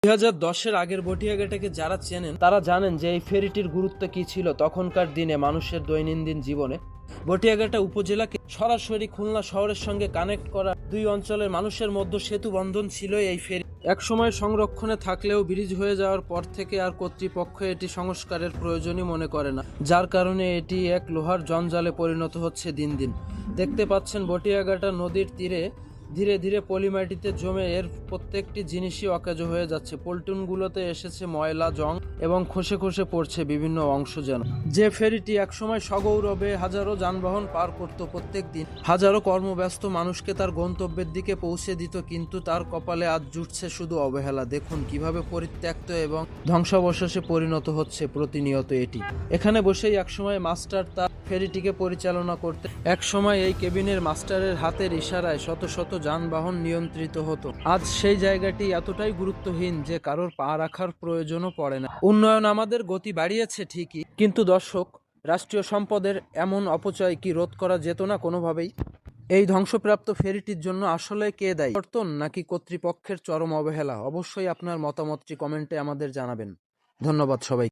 2010-এর আগের বটিয়াঘাটাকে যারা চেনেন তারা জানেন যে এই ফেরিটির গুরুত্ব কি ছিল তখনকার দিনে মানুষের দৈনন্দিন জীবনে। বটিয়াঘাটা উপজেলাকে সরাসরি খুলনা শহরের সঙ্গে কানেক্ট করা দুই অঞ্চলের মানুষের মধ্যে সেতু বন্ধন ছিল এই ফেরি। একসময় সংরক্ষণে থাকলেও ব্রিজ হয়ে যাওয়ার পর থেকে আর কর্তৃপক্ষ এটি সংস্কারের প্রয়োজনই মনে করে না, যার কারণে এটি এক লোহার জঞ্জালে পরিণত হচ্ছে দিন দিন। দেখতে পাচ্ছেন বটিয়াঘাটা নদীর তীরে ধীরে ধীরে পলিমাটিতে জমে এর প্রত্যেকটি জিনিসই অকেজো হয়ে যাচ্ছে। পল্টনগুলোতে এসেছে ময়লা, জং এবং খসে খসে পড়ছে বিভিন্ন অংশ। যেন যে ফেরিটি একসময় সগৌরবে হাজারো যানবাহন পার করত প্রত্যেক দিন, হাজারো কর্মব্যস্ত মানুষকে তার গন্তব্যের দিকে পৌঁছে দিত, কিন্তু তার কপালে আজ জুটছে শুধু অবহেলা। দেখুন কিভাবে পরিত্যক্ত এবং ধ্বংসাবশেষে পরিণত হচ্ছে প্রতিনিয়ত এটি। এখানে বসেই একসময় মাস্টার তার ফেরিটিকে পরিচালনা করতে। একসময় এই কেবিনের মাস্টারের হাতের ইশারায় শত শত যানবাহন নিয়ন্ত্রিত হতো। আজ সেই জায়গাটি এতটাই গুরুত্বহীন যে কারোর পা রাখার প্রয়োজনও পড়ে না। উন্নয়ন আমাদের গতি বাড়িয়েছে ঠিকই, কিন্তু দর্শক, রাষ্ট্রীয় সম্পদের এমন অপচয় কি রোধ করা যেত না কোনোভাবেই? এই ধ্বংসপ্রাপ্ত ফেরিটির জন্য আসলে কে দায়ী? পরিবর্তন নাকি কর্তৃপক্ষের চরম অবহেলা? অবশ্যই আপনার মতামতটি কমেন্টে আমাদের জানাবেন। ধন্যবাদ সবাই।